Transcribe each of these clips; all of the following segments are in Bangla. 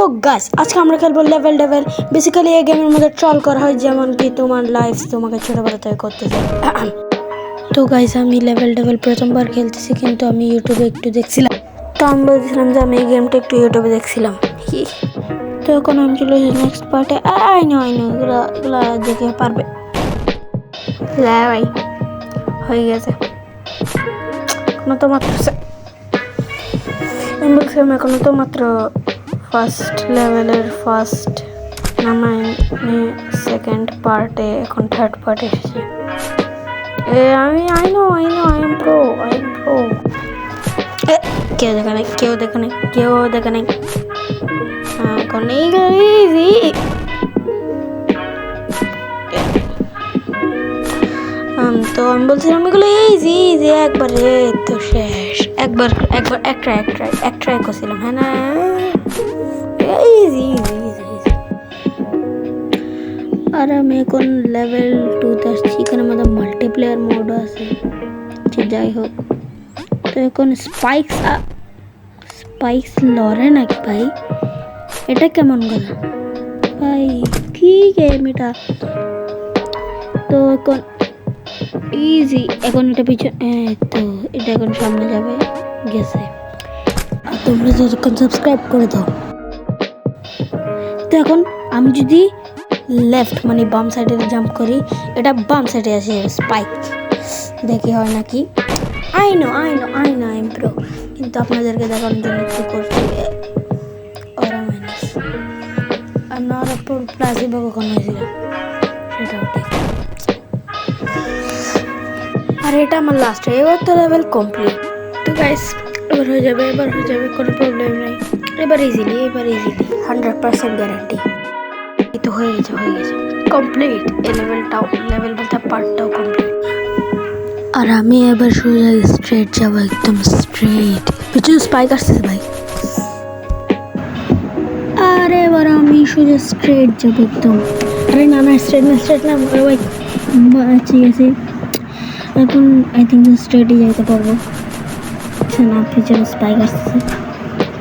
তো গাইস আজকে আমরা খেলবো লেভেল ডেভেল। বেসিক্যালি এই গেমের মধ্যে ট্রল করা হয়, যেমন কি তোমার লাইফ তোমাকে ছোটবেলা থেকে করতে চাই। তো গাইস আমি লেভেল ডেভেল প্রথমবার খেলতেছি, কিন্তু আমি ইউটিউবে একটু দেখছিলাম। তো আমি বলছিলাম যে আমি এই গেমটা একটু ইউটিউবে দেখছিলাম। তো এখন আমি চলে এসেছি নেক্সট পার্টে। আইনো এগুলা দেখে পারবে ভাই, হয়ে গেছে। এখনো তো মাত্র এখনো তো মাত্র ফার্স্ট লেভেলের ফার্স্ট নামায় সেকেন্ড পার্টে, এখন থার্ড পার্টে এসেছে। আমি আই এম প্রো। কেউ দেখে নাই। এখন ইজি। তো আমি বলছিলাম এগুলো ইজি একবারে তো শেষ। একবার এক ট্রাই করছিলাম, হ্যাঁ না, ইজি। আর আমি এখন লেভেল 2 আসছি। এখানে আমাদের মাল্টিপ্লেয়ার মোডও আছে, যাই হোক। তো এখন স্পাইক্স লড়ে নাকি ভাই? এটা কেমন গলা ভাই? কি গেম এটা? তো এখন ইজি। এখন এটা পিছনে, তো এটা এখন সামনে যাবে, গেছে। আর তোমরা যতক্ষণ সাবস্ক্রাইব করে দাও। তো এখন আমি যদি লেফট মানে বাম সাইডে জাম্প করি, এটা বাম সাইডে আছে স্পাইক। দেখি হয় নাকি। I know I am pro, কিন্তু আপনাদেরকে দেখানোর জন্য একটু করছি। ওরা মাইনাস আর না প্লাসই বা কখন হয়েছিল সেটাও ঠিক। আর এটা আমার লাস্ট, এবার তো লেভেল কমপ্লিট। তো গাইস এবার হয়ে যাবে, কোনো প্রবলেম নেই। এবার ইজিলি 100% গ্যারান্টি। এই তো হয়ে গেছে কমপ্লিট। এই লেভেল বলতে পার্টটাও কমপ্লিট। আর আমি এবার সোজা স্ট্রেট যাবো, একদম স্ট্রেট। পিছনে স্পাইক আসতেছে ভাই। আর এবার আমি সোজা স্ট্রেট যাবো একদম। আরে না স্ট্রেট না ভাই, ঠিক আছে। এখন আই থিঙ্ক স্ট্রেটে যাইতে পারবো। না, পিছনে স্পাইক আসতেছে,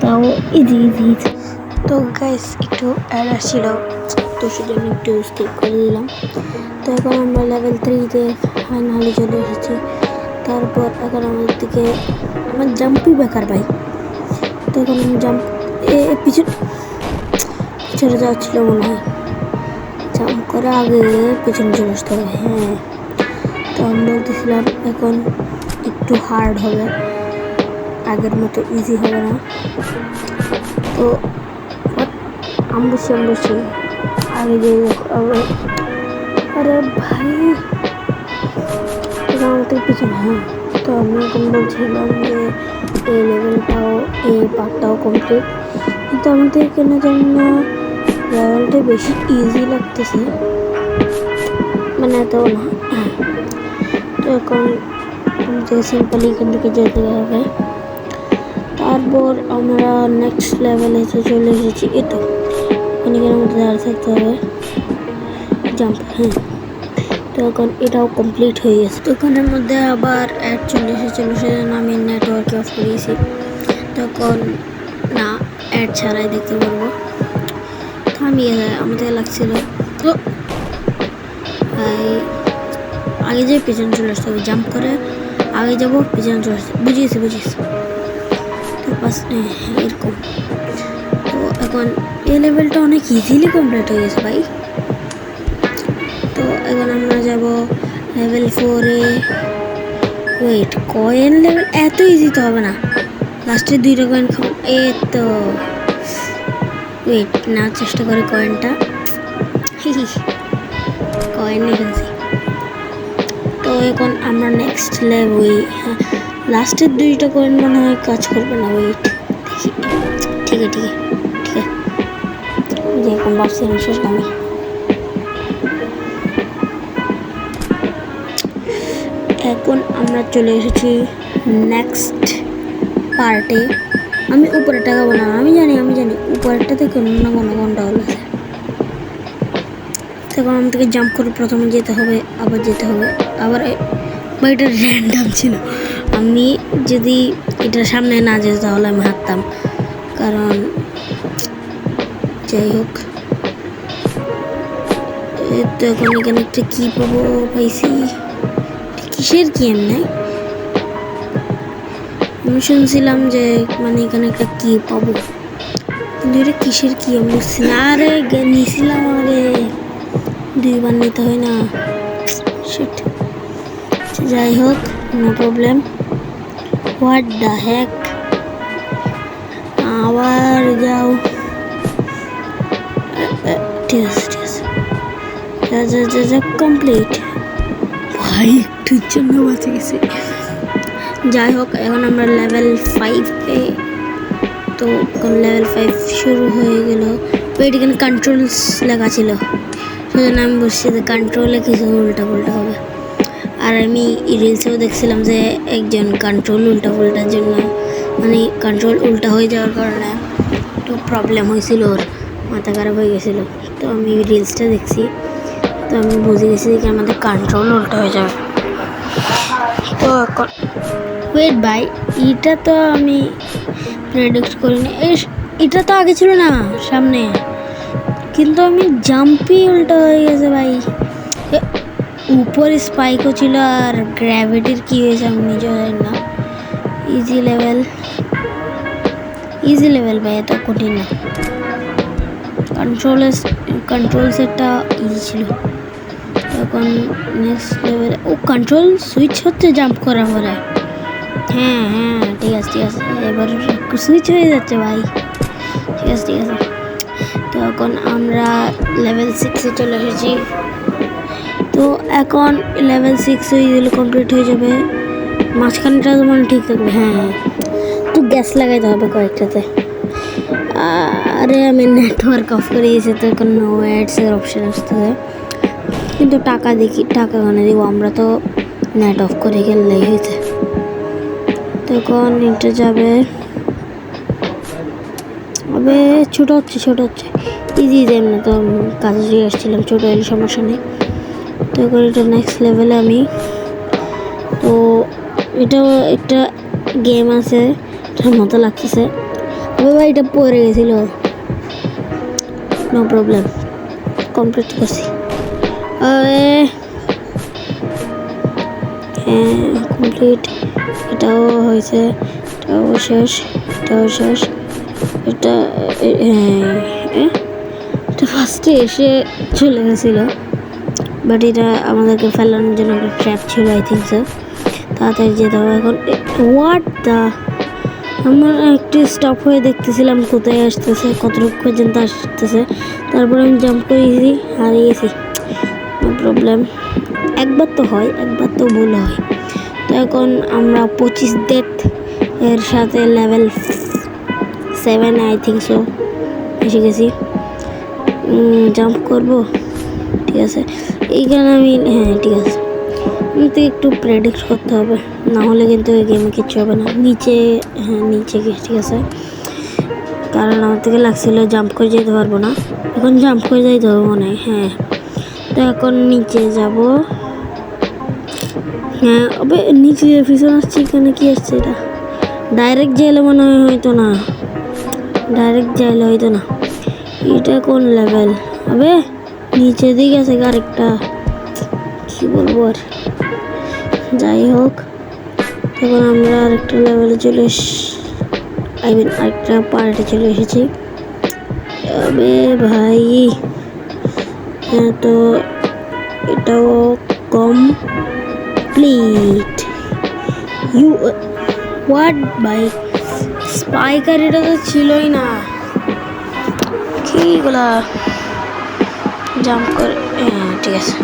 তাও ইজি। তো গাইস একটু অ্যাড আসছিল, তো সেজন্য একটু স্কিপ করে দিলাম। তো এখন আমরা লেভেল 3-তে ফাইনালি চলে এসেছি। তারপর এখন আমাদের দিকে আমার জাম্পই বেকার ভাই। তো এখন আমি পিছনে যাচ্ছিল মনে হয়, জাম্প করে আগে পিছনে চলে আসতে হবে। হ্যাঁ, তো আমি বলতেছিলাম এখন একটু হার্ড হবে, আগের মতো ইজি হবে না। তো আমি বসছি আগে যে আরে ভাই আমাদের পিছনে। হ্যাঁ, তো আমি এখন বলছিলাম যে এই লেভেলটাও এই পার্টটাও কমপ্লিট, কিন্তু আমাদের কেন জানি না লেভেলটা বেশি ইজি লাগতেছে, মানে এতও না। তো এখন যে সিম্পলি এখান থেকে যেতে হবে। তারপর আমরা নেক্সট লেভেলে চলে এসেছি। এতো এখানে মধ্যে দাঁড়িয়ে থাকতে হবে, জাম্প। হ্যাঁ, তো এখন এটাও কমপ্লিট হয়ে গেছে। তো এখানের মধ্যে আবার অ্যাড চলে এসেছিলো, সেজন্য আমি নেটওয়ার্কে অফ করিয়েছি। তখন না অ্যাড ছাড়াই দেখতে পারবো। তো আমি আমাদের লাগছিল তো আগে যে পিছনে চলে আসতে হবে, জাম্প করে আগে যাবো, পিছনে চলে আসতে। বুঝিয়েছি। তো বাস এরকম। তো এখন এই লেভেলটা অনেক ইজিলি কমপ্লিট হয়ে গেছে ভাই। তো এখন আমরা যাব লেভেল 4-এ। ওয়েট, কয়েন লেভেল এত ইজি তো হবে না, লাস্টে 2টা কয়েন খাবো। তো ওয়েট না, চেষ্টা করে কয়েনটা। কয়েন নিয়েছি। তো এখন আমরা নেক্সট লেভেল, হ্যাঁ লাস্টের 2টা কয়েন মনে হয় কাজ করবে না। ওয়েট দেখি, ঠিক আছে যে এখন ভাবছি শেষ আমি। এখন আমরা চলে এসেছি নেক্সট পার্টে। আমি উপরে টাকাবো না, আমি জানি উপরেরটাতে কোনো না কোনো গন্ডগোল আছে। তখন আমাদেরকে জাম্প করে প্রথমে যেতে হবে, আবার বা এটা র্যান্ডাম ছিল। আমি যদি এটার সামনে না যেত তাহলে আমি হারতাম, কারণ যাই হোক, তো এখন এখানে একটা কি পাবো, পাইছি। কিসের কি এমনি আমি শুনছিলাম যে মানে এখানে একটা কি পাবো, কিন্তু এটা কিসের কি আমি বুঝছি না। আরে নিয়েছিলাম, আরে 2বার নিতে হয় না। শিট, যাই হোক, no problem. What the heck, আবার যাও। ঠিক আছে ঠিক আছে, যা কমপ্লিট। ভাই একটুর জন্য বাঁচে গেছে। যাই হোক, এখন আমরা লেভেল 5-এ, তো এখন লেভেল 5 শুরু হয়ে গেল। ওইটা এখানে কন্ট্রোলস লেখা ছিল, সেজন্য আমি বলছি যে কন্ট্রোলে কিছু উল্টা পুল্টা হবে। আর আমি রিলসেও দেখছিলাম যে একজন কন্ট্রোল উল্টা পুল্টার জন্য, মানে কন্ট্রোল উল্টা হয়ে যাওয়ার কারণে একটু প্রবলেম হয়েছিল, ওর মাথা খারাপ হয়ে গেছিলো। তো আমি রিলসটা দেখছি, তো আমি বুঝে গেছি যে আমাদের কন্ট্রোল উল্টা হয়ে যাবে। তো এখন ওয়েট ভাই, এটা তো আমি প্রেডিক্ট করিনি। এটা তো আগে ছিল না সামনে, কিন্তু আমি জাম্পই উল্টা হয়ে গেছে ভাই। উপরে স্পাইকও ছিল, আর গ্র্যাভিটির কি হয়েছে আমি নিজেও জানি না। ইজি লেভেল ভাই, এত কঠিন না। কন্ট্রোল সেটটা ইজি ছিল। এখন নেক্সট লেভেল, ও কন্ট্রোল সুইচ হচ্ছে জাম্প করার পরে। হ্যাঁ হ্যাঁ, ঠিক আছে ঠিক আছে, এবার সুইচ হয়ে যাচ্ছে ভাই। ঠিক আছে ঠিক আছে, তো এখন আমরা লেভেল 6-এ চলে এসেছি। তো এখন লেভেল 6 হয়ে গেলে কমপ্লিট হয়ে যাবে। মাঝখানটা তো মানে ঠিক থাকবে। হ্যাঁ হ্যাঁ, তো গ্যাস লাগাইতে হবে কয়েকটাতে। আরে আমি নেটওয়ার্ক অফ করে দিয়েছি, তো এখন নো অ্যাডসের অপশান আসতেছে। কিন্তু টাকা দেখি, টাকা কানে দিব, আমরা তো নেট অফ করে খেললেই হয়েছে। তখন এটা যাবে, আবে ছোটো হচ্ছে ইজি যাই না, তো কাজে দিয়ে আসছিলাম, ছোটো হলে সমস্যা নেই। তো এখন এটা নেক্সট লেভেলে আমি, তো এটাও একটা গেম আছে, এটার মতো লাগতেছে। আবে ভাই এটা পড়ে গেছিলো, নো প্রবলেম, কমপ্লিট করছি। হ্যাঁ কমপ্লিট, এটাও হয়েছে, এটাও শেষ, এটা এটা ফার্স্টে এসে চলে গেছিলো, বাট এটা আমাদেরকে ফেলানোর জন্য একটা ট্র্যাপ ছিল, আই থিঙ্ক স্যার। তাড়াতাড়ি যেতে হবে এখন। হোয়াট দ্য, আমরা একটু স্টপ হয়ে দেখতেছিলাম কোথায় আসতেছে, কতটুকু পর্যন্ত আসতেছে, তারপরে আমি জাম্প করেছি, হারিয়ে গেছি। নো প্রবলেম, একবার তো হয়, একবার তো ভুল হয়। তো এখন আমরা 25 ডেথ এর সাথে লেভেল 7 আই থিঙ্ক সো এসে গেছি। জাম্প করবো, ঠিক আছে এইখানে আমি, হ্যাঁ ঠিক আছে, তো একটু প্রেডিক্ট করতে হবে, না হলে কিন্তু এই গেমে কিচ্ছু হবে না। নিচে, হ্যাঁ নিচে গিয়ে, ঠিক আছে, কারণ আমার থেকে লাগছিল জাম্প করে যেতে পারবো না, এখন জাম্প করে যাইতে হবে মনে হয়। হ্যাঁ, তো এখন নিচে যাব। হ্যাঁ আবে নিচে পিছন আসছে, এখানে কি আসছে, এটা ডাইরেক্ট যাইলে মনে হয় হয়তো না, এটা কোন লেভেল? আবে নিচে দিকে আছে আরেকটা, কি বলবো আর। যাই হোক, তখন আমরা আরেকটা লেভেলে চলে আরেকটা পার্টে চলে এসেছি। আবে ভাই, হ্যাঁ তো এটাও কমপ্লিট। হোয়াট ভাই, স্পাইকার এটা তো ছিলই না, কিগুলা জাম্প করে। হ্যাঁ ঠিক আছে,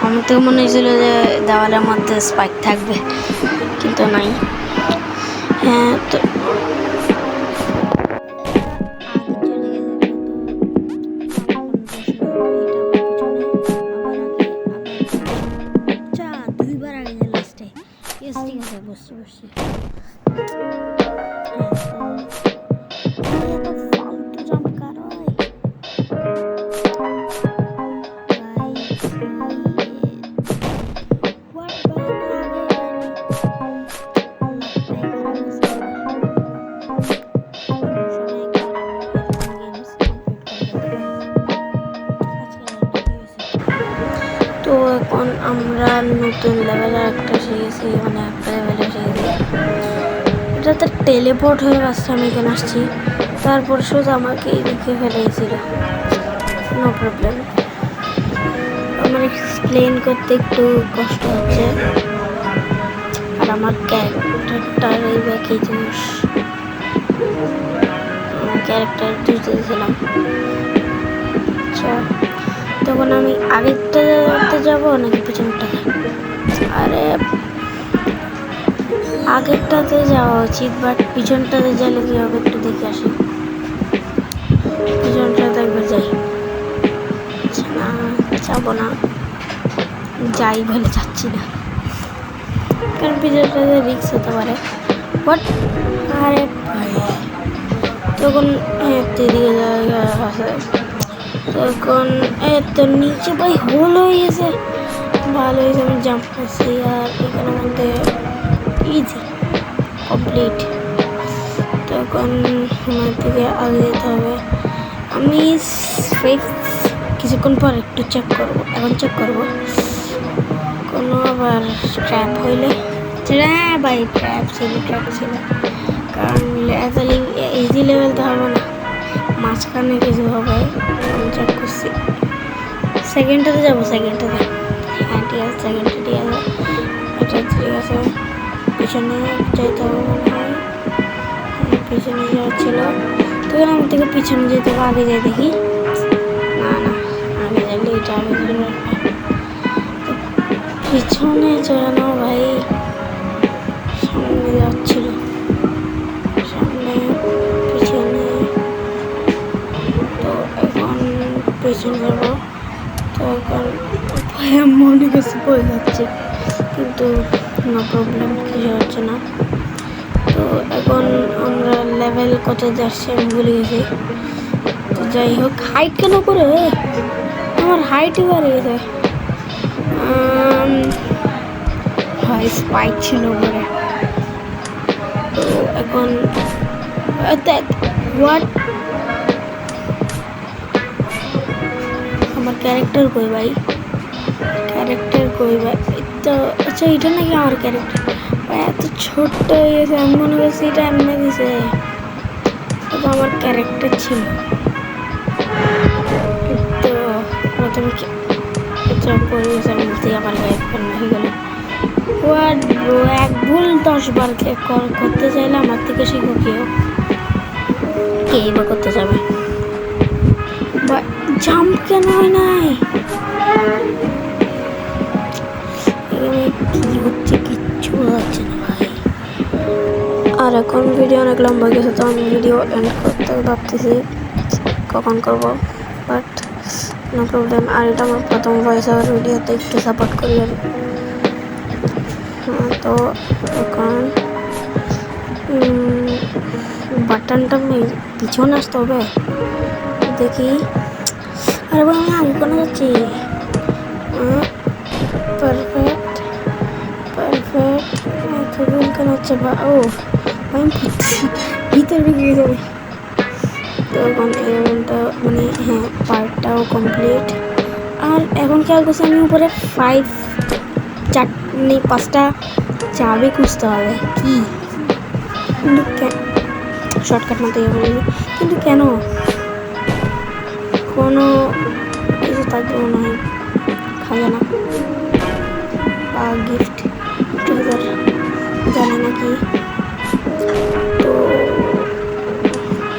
আমার তো মনে হয়েছিল যে দেওয়ালের মধ্যে স্পাইক থাকবে, কিন্তু নাই। হ্যাঁ তো বসছি তো এখন আমরা নতুন লেভেলে একটা শিখেছি, মানে একটা লেভেলে শিখেছি। এটাতে টেলিপোর্ট হয়ে আসছে, আমি এখানে আসছি, তারপর শুধু আমাকে এদিকে ফেলেছিল। No problem. আমার এক্সপ্লেন করতে একটু কষ্ট হচ্ছে, আর আমার ক্যারেক্টারটার এই একই জিনিস, ক্যারেক্টার দিয়েছিলাম। আচ্ছা, তখন আমি আগেরটাতে যাবো নাকি পিছনটাতে? আরে আগেরটাতে যাওয়া উচিত, বাট পিছনটাতে গেলে কি হবে একটু দেখে আসি। পিছনটাতে একবার যাই। না, যাবো না, যাই বলে যাচ্ছি না, কারণ পিছনটাতে রিস্ক হতে পারে। বাট আরে তখন এদিকে আছে, তখন এত নিচে ভাই হোল হয়ে গেছে। ভালো হয়েছে আমি জাম্প করছি, আর এখানের মধ্যে ইজি কমপ্লিট। তখন আমার থেকে আগে যেতে হবে। আমি কিছুক্ষণ পর একটু চেক করবো, এখন চেক করবো কোনো আবার ট্র্যাপ হইলে। হ্যাঁ ভাই, ট্র্যাপ ছিল, কারণ ইজি লেভেল তো হবে না, মাঝখানে কিছু হবে। আমি চেক করছি, সেকেন্ডটাতে যাবো, সেকেন্ডটাতে। হ্যাঁ ঠিক আছে, সেকেন্ডটা ঠিক আছে, এটা ঠিক আছে। পিছনে যাইতে হবে মনে হয়, পিছনে যাচ্ছিল, তখন আমার থেকে পিছনে যেতে হবে। আগে যাই দেখি, না আগে যাইলে এটা আগে পিছনে চড়ানো ভাই, সামনে যাচ্ছিল, সামনে পিছনে। তো এখন পিছনে যাবো, তো এখন মনে কাছে পড়ে যাচ্ছে, কিন্তু নো প্রবলেম, কিছু হচ্ছে না। তো এখন আমরা লেভেল কত যাচ্ছি আমি ভুলে গেছি। তো যাই হোক, হাইট কেন করে আমার হাইটই বাড়ে গেছে। হয় স্পাইক ছিল বলে। তো এখন হোয়াট, আমার ক্যারেক্টার কই ভাই, তো আচ্ছা এটা নাকি আমার ক্যারেক্টার ভাই, এত ছোট্ট হয়ে গেছে। আমি মনে করছি এটা এমনি দিছে, তো আমার ক্যারেক্টার ছিল। তো প্রথমে পড়ে গেছে, আমি বলতে আমার ক্যারেক্টার হয়ে গেল। হোয়াট ব্রো, এক ভুল 10 বার করতে চাইলে আমার থেকে শিখো কে বা করতে যাবে। জাম্প কেন হয় নাই, কি হচ্ছে কিচ্ছু হচ্ছে না ভাই। আর এখন ভিডিও অনেক লম্বা গেছে, তো আমি ভিডিও এন্ড করতে ভাবতেছি কখন করবো, বাট নো প্রবলেম। আর এটা আমার প্রথম ভয়েস ওভার ভিডিওতে, একটু সাপোর্ট করিবেন। তো এখন বাটনটা পিছনে আসতে হবে, দেখি। আরে ভাই আমি আগে কোনো যাচ্ছি, পারফেক্ট কেন হচ্ছে বা ও আমি ভিতরে ঢুকে যাবে। তো এখন এই লেভেলটা মানে হ্যাঁ পার্টটাও কমপ্লিট। আর এখন খেয়াল করছি আমি উপরে 5টা চাবি খুঁজতে হবে, কি কিন্তু শর্টকাট মতো কিন্তু কেন কোনো কিছু থাকবে মনে হয়, খাজানা বা গিফট জানি না কি। তো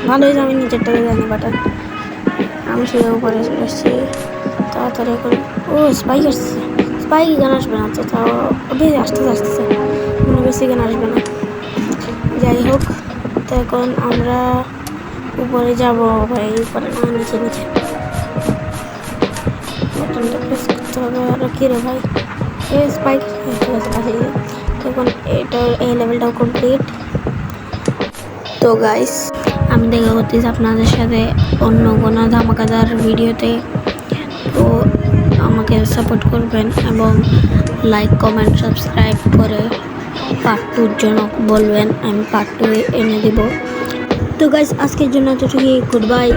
ভালোই যে আমি নিচেরটাতে জানি, বাট আমি সেটা উপরে চলে আসছি তাড়াতাড়ি করে। ও স্পাইক আসছে, স্পাইক এখানে আসবে না, তো তাও আসতেছে মনে করছি এখানে আসবে না। যাই হোক, তো এখন আমরা উপরে যাবো ভাই, উপরে না নিচে বাটনটা প্রেস করতে হবে। আর কি রে ভাই, স্পাইক ঠিক আছে পাঠিয়ে দিই। তখন এই লেভেলটাও কমপ্লিট। তো গাইস আমি দেখা করতেছি আপনাদের সাথে অন্য কোনো ধামাকাদার ভিডিওতে। তো আমাকে সাপোর্ট করবেন এবং লাইক কমেন্ট সাবস্ক্রাইব করে পার্ট 2 জন্য বলবেন, আমি পার্ট 2 এনে দেব। তো গাইস আজকের জন্য এতটুকুই, গুড বাই।